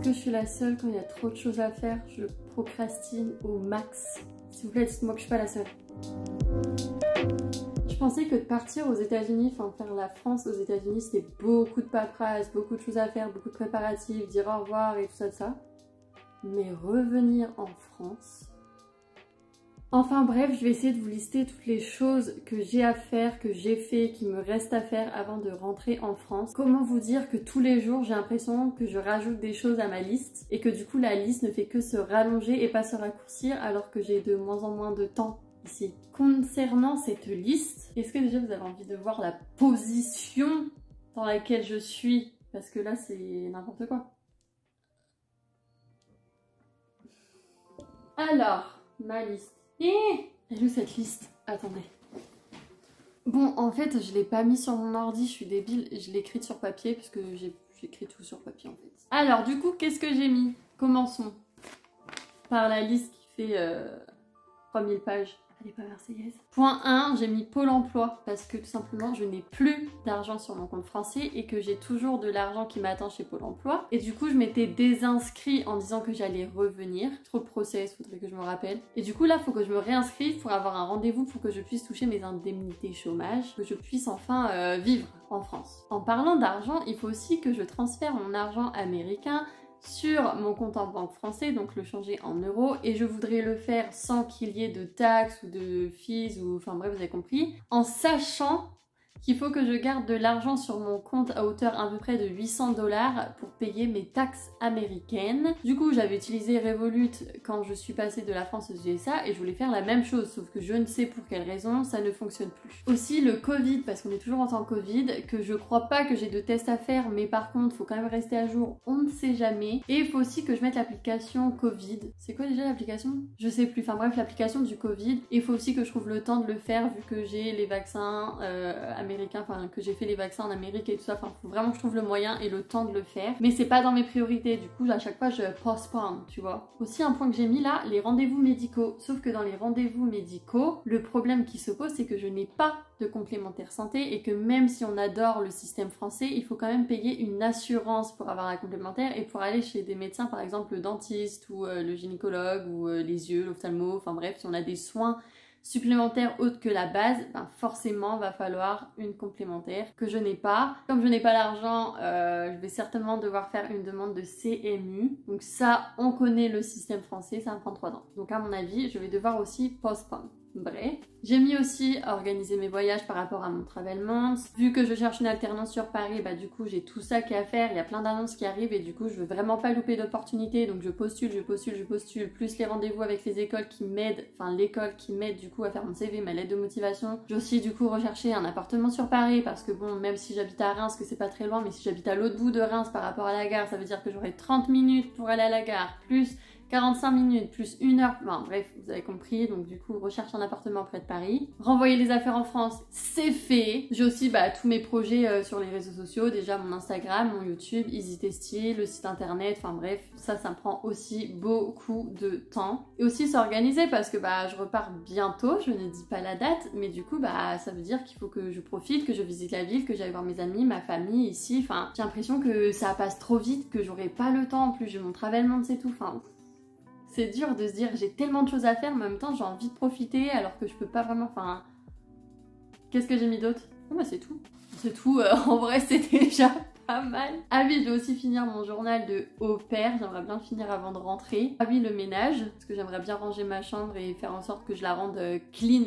Je suis la seule quand il y a trop de choses à faire, je procrastine au max. S'il vous plaît, dites-moi que je suis pas la seule. Je pensais que de partir aux États-Unis, enfin faire la France aux États-Unis, c'était beaucoup de paperasse, beaucoup de choses à faire, beaucoup de préparatifs, dire au revoir et tout ça. Mais revenir en France... Enfin bref, je vais essayer de vous lister toutes les choses que j'ai à faire, que j'ai fait, qui me reste à faire avant de rentrer en France. Comment vous dire que tous les jours j'ai l'impression que je rajoute des choses à ma liste et que du coup la liste ne fait que se rallonger et pas se raccourcir alors que j'ai de moins en moins de temps ici. Concernant cette liste, est-ce que déjà vous avez envie de voir la position dans laquelle je suis? Parce que là c'est n'importe quoi. Alors, ma liste. Elle est où cette liste? Attendez. Bon, en fait, je l'ai pas mis sur mon ordi, je suis débile. Je l'ai écrite sur papier parce que j'écris tout sur papier en fait. Alors, du coup, qu'est-ce que j'ai mis? Commençons par la liste qui fait 3000 pages. Elle est pas marseillaise. Point 1, j'ai mis Pôle emploi parce que tout simplement je n'ai plus d'argent sur mon compte français et que j'ai toujours de l'argent qui m'attend chez Pôle emploi. Et du coup je m'étais désinscrit en disant que j'allais revenir. Trop de process, faudrait que je me rappelle. Et du coup là faut que je me réinscrive pour avoir un rendez-vous pour que je puisse toucher mes indemnités chômage, que je puisse enfin vivre en France. En parlant d'argent, il faut aussi que je transfère mon argent américain sur mon compte en banque français, donc le changer en euros, et je voudrais le faire sans qu'il y ait de taxes ou de fees ou enfin bref vous avez compris, en sachant qu'il faut que je garde de l'argent sur mon compte à hauteur à peu près de 800 $ pour payer mes taxes américaines. Du coup j'avais utilisé Revolut quand je suis passée de la France aux USA et je voulais faire la même chose, sauf que je ne sais pour quelle raison ça ne fonctionne plus. Aussi le Covid, parce qu'on est toujours en temps Covid, que je crois pas que j'ai de tests à faire, mais par contre faut quand même rester à jour, on ne sait jamais. Et il faut aussi que je mette l'application Covid. C'est quoi déjà l'application? Je sais plus, enfin bref l'application du Covid. Et il faut aussi que je trouve le temps de le faire vu que j'ai les vaccins américains, enfin que j'ai fait les vaccins en Amérique et tout ça, enfin faut vraiment que je trouve le moyen et le temps de le faire, mais c'est pas dans mes priorités, du coup à chaque fois je postpone, tu vois. Aussi un point que j'ai mis là, les rendez-vous médicaux, sauf que dans les rendez-vous médicaux, le problème qui se pose c'est que je n'ai pas de complémentaire santé et que même si on adore le système français, il faut quand même payer une assurance pour avoir la complémentaire et pour aller chez des médecins, par exemple le dentiste ou le gynécologue ou les yeux, l'ophtalmo, enfin bref, si on a des soins supplémentaire autre que la base, ben forcément va falloir une complémentaire que je n'ai pas. Comme je n'ai pas l'argent, je vais certainement devoir faire une demande de CMU. Donc ça, on connaît le système français, ça me prend 3 ans. Donc à mon avis, je vais devoir aussi postpone. Bref, j'ai mis aussi à organiser mes voyages par rapport à mon travel month. Vu que je cherche une alternance sur Paris, bah du coup j'ai tout ça qui est à faire, il y a plein d'annonces qui arrivent et du coup je veux vraiment pas louper d'opportunités, donc je postule, plus les rendez-vous avec les écoles qui m'aident, enfin l'école qui m'aide du coup à faire mon CV, ma lettre de motivation. J'ai aussi du coup recherché un appartement sur Paris parce que bon, même si j'habite à Reims, que c'est pas très loin, mais si j'habite à l'autre bout de Reims par rapport à la gare, ça veut dire que j'aurai 30 minutes pour aller à la gare, plus 45 minutes plus 1 heure, bon, bref, vous avez compris, donc du coup, recherche un appartement près de Paris. Renvoyer les affaires en France, c'est fait. J'ai aussi tous mes projets sur les réseaux sociaux, déjà mon Instagram, mon YouTube, EasyTesty, le site internet, enfin bref, ça me prend aussi beaucoup de temps. Et aussi s'organiser parce que je repars bientôt, je ne dis pas la date, mais du coup, ça veut dire qu'il faut que je profite, que je visite la ville, que j'aille voir mes amis, ma famille ici, enfin, j'ai l'impression que ça passe trop vite, que j'aurai pas le temps, en plus j'ai mon travel month, c'est tout, enfin... C'est dur de se dire j'ai tellement de choses à faire, mais en même temps j'ai envie de profiter alors que je peux pas vraiment, enfin... Qu'est-ce que j'ai mis d'autre? C'est tout. C'est tout, en vrai c'est déjà pas mal. Ah oui, je vais aussi finir mon journal de au pair, j'aimerais bien le finir avant de rentrer. Ah oui, le ménage, parce que j'aimerais bien ranger ma chambre et faire en sorte que je la rende clean.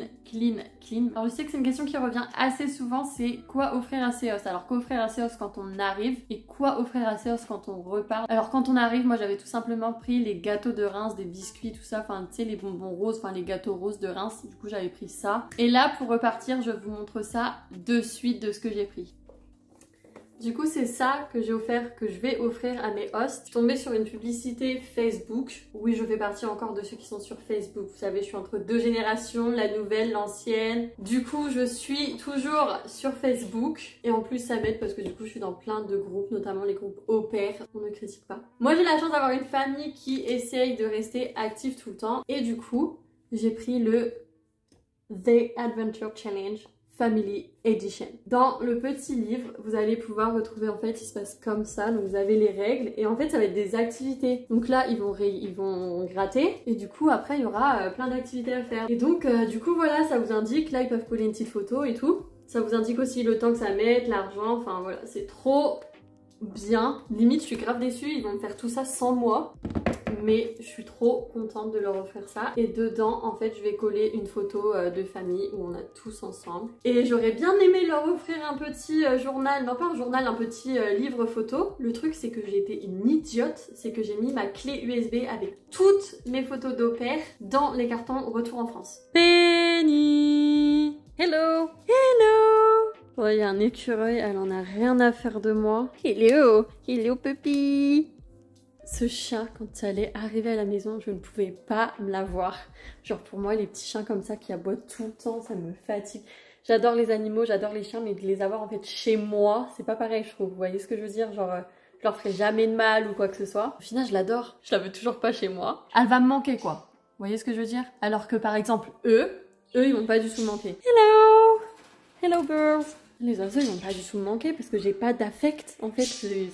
Alors je sais que c'est une question qui revient assez souvent, c'est quoi offrir à Séos? Alors quoi offrir à Séos quand on arrive et quoi offrir à Séos quand on repart? Alors quand on arrive, moi j'avais tout simplement pris les gâteaux de Reims, des biscuits, tout ça, enfin tu sais les bonbons roses, enfin les gâteaux roses de Reims, du coup j'avais pris ça. Et là pour repartir, je vous montre ça de suite de ce que j'ai pris. Du coup, c'est ça que j'ai offert, que je vais offrir à mes hosts. Je suis tombée sur une publicité Facebook. Oui, je fais partie encore de ceux qui sont sur Facebook. Vous savez, je suis entre deux générations, la nouvelle, l'ancienne. Du coup, je suis toujours sur Facebook. Et en plus, ça m'aide parce que du coup, je suis dans plein de groupes, notamment les groupes au pair. On ne critique pas. Moi, j'ai la chance d'avoir une famille qui essaye de rester active tout le temps. Et du coup, j'ai pris le The Adventure Challenge Family Edition. Dans le petit livre, vous allez pouvoir retrouver, en fait, il se passe comme ça, donc vous avez les règles, et en fait, ça va être des activités. Donc là, ils vont gratter, et du coup, après, il y aura plein d'activités à faire. Et donc, du coup, voilà, ça vous indique, là, ils peuvent coller une petite photo et tout. Ça vous indique aussi le temps que ça met, l'argent, enfin voilà, c'est trop bien. Limite, je suis grave déçue, ils vont me faire tout ça sans moi. Mais je suis trop contente de leur offrir ça. Et dedans, en fait, je vais coller une photo de famille où on a tous ensemble. Et j'aurais bien aimé leur offrir un petit journal, non pas un journal, un petit livre photo. Le truc, c'est que j'ai été une idiote, c'est que j'ai mis ma clé USB avec toutes mes photos d'au pair dans les cartons retour en France. Penny! Hello! Hello! Oh, il y a un écureuil, elle en a rien à faire de moi. Hello! Hello, puppy! Ce chien, quand elle est arrivée à la maison, je ne pouvais pas me la voir. Genre pour moi, les petits chiens comme ça qui aboient tout le temps, ça me fatigue. J'adore les animaux, j'adore les chiens, mais de les avoir en fait chez moi, c'est pas pareil je trouve. Vous voyez ce que je veux dire? Genre, je leur ferai jamais de mal ou quoi que ce soit. Au final, je l'adore. Je la veux toujours pas chez moi. Elle va me manquer quoi. Vous voyez ce que je veux dire? Alors que par exemple, eux, ils vont pas du tout me manquer. Hello! Hello girls! Les oiseaux, ils vont pas du tout me manquer parce que j'ai pas d'affect. En fait,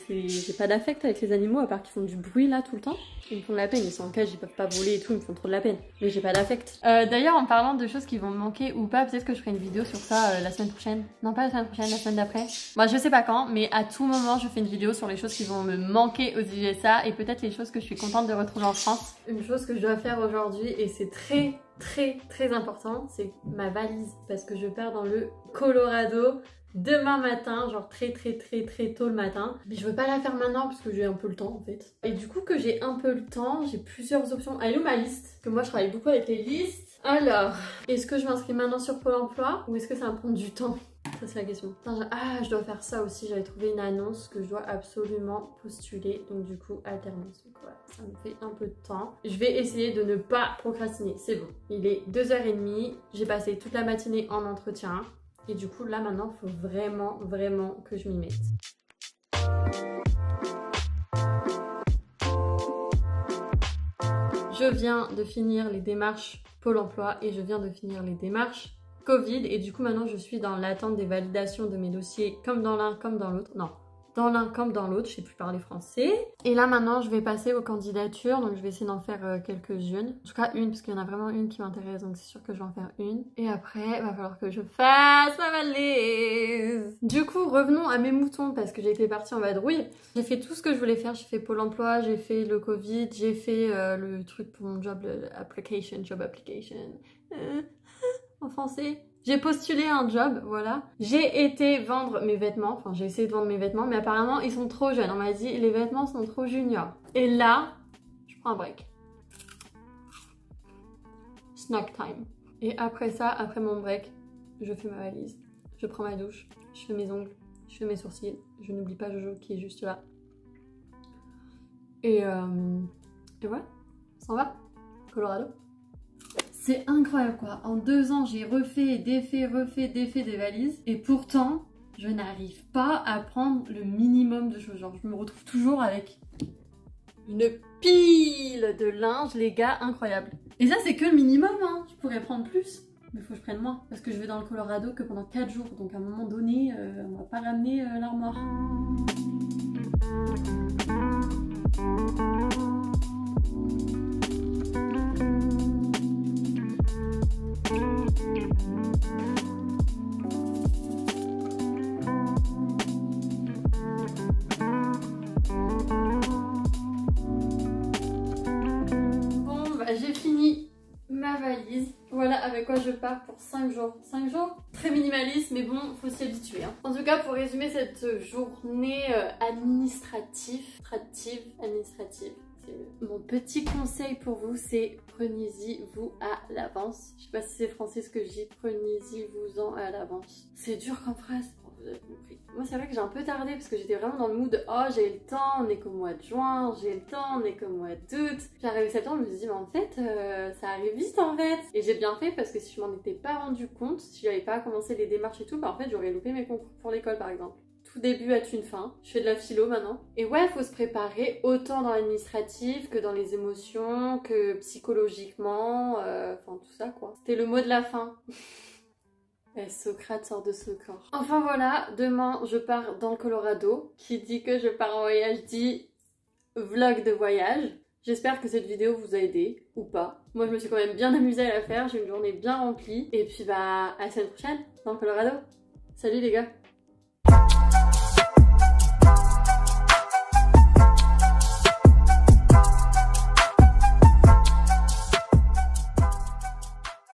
j'ai pas d'affect avec les animaux à part qu'ils font du bruit là tout le temps. Ils me font de la peine, ils sont en cage, ils peuvent pas voler et tout, ils me font trop de la peine. Mais j'ai pas d'affect. D'ailleurs, en parlant de choses qui vont me manquer ou pas, peut-être que je ferai une vidéo sur ça la semaine prochaine. Non, pas la semaine prochaine, la semaine d'après. Moi, je sais pas quand, mais à tout moment, je fais une vidéo sur les choses qui vont me manquer aux USA et peut-être les choses que je suis contente de retrouver en France. Une chose que je dois faire aujourd'hui et c'est très important, c'est ma valise parce que je pars dans le Colorado demain matin, genre très tôt le matin. Mais je veux pas la faire maintenant parce que j'ai un peu le temps en fait. Et du coup que j'ai un peu le temps, j'ai plusieurs options. Elle est où ma liste? Parce que moi je travaille beaucoup avec les listes. Alors, est-ce que je m'inscris maintenant sur Pôle emploi ou est-ce que ça va me prendre du temps? Ça c'est la question. Putain, je dois faire ça aussi, j'avais trouvé une annonce que je dois absolument postuler. Donc du coup, alternance. Donc voilà, ça me fait un peu de temps. Je vais essayer de ne pas procrastiner, c'est bon. Il est 2h30, j'ai passé toute la matinée en entretien. Et du coup, là, maintenant, il faut vraiment que je m'y mette. Je viens de finir les démarches Pôle emploi et je viens de finir les démarches Covid. Et du coup, maintenant, je suis dans l'attente des validations de mes dossiers comme dans l'un, comme dans l'autre. Non. Dans l'un comme dans l'autre, je sais plus parler français. Et là maintenant je vais passer aux candidatures, donc je vais essayer d'en faire quelques-unes. En tout cas une, parce qu'il y en a vraiment une qui m'intéresse, donc c'est sûr que je vais en faire une. Et après, il va falloir que je fasse ma valise. Du coup, revenons à mes moutons, parce que j'ai été partie en vadrouille. J'ai fait tout ce que je voulais faire, j'ai fait Pôle emploi, j'ai fait le Covid, j'ai fait le truc pour mon job, job application. En français. J'ai postulé un job, voilà. J'ai été vendre mes vêtements, enfin j'ai essayé de vendre mes vêtements, mais apparemment ils sont trop jeunes. On m'a dit les vêtements sont trop juniors. Et là, je prends un break. Snack time. Et après ça, après mon break, je fais ma valise. Je prends ma douche, je fais mes ongles, je fais mes sourcils. Je n'oublie pas Jojo qui est juste là. Et voilà, ça en va. Colorado. C'est incroyable quoi, en 2 ans j'ai refait, défait des valises et pourtant je n'arrive pas à prendre le minimum de choses. Genre je me retrouve toujours avec une pile de linge les gars, incroyable. Et ça c'est que le minimum hein, je pourrais prendre plus. Mais faut que je prenne moins parce que je vais dans le Colorado que pendant 4 jours donc à un moment donné on va pas ramener l'armoire. J'ai fini ma valise. Voilà avec quoi je pars pour 5 jours. 5 jours? Très minimaliste, mais bon, faut s'y habituer. Hein. En tout cas, pour résumer cette journée administrative, mon petit conseil pour vous, c'est prenez-y vous à l'avance. Je sais pas si c'est français ce que je dis, prenez-y vous en à l'avance. C'est dur comme phrase, bon, vous avez compris. Moi c'est vrai que j'ai un peu tardé parce que j'étais vraiment dans le mood oh j'ai le temps, on est qu'au mois de juin, j'ai le temps, on est qu'au mois d'août. Puis arrivé septembre, je me suis dit mais en fait ça arrive vite en fait. Et j'ai bien fait parce que si je m'en étais pas rendu compte, si j'avais pas commencé les démarches et tout, bah en fait j'aurais loupé mes concours pour l'école par exemple. Tout début a une fin. Je fais de la philo maintenant. Et ouais, faut se préparer autant dans l'administratif que dans les émotions, que psychologiquement, enfin tout ça quoi. C'était le mot de la fin. Et Socrate sort de ce corps. Enfin voilà, demain je pars dans le Colorado. Qui dit que je pars en voyage dit vlog de voyage. J'espère que cette vidéo vous a aidé, ou pas. Moi je me suis quand même bien amusée à la faire, j'ai une journée bien remplie. Et puis bah à la semaine prochaine dans le Colorado. Salut les gars!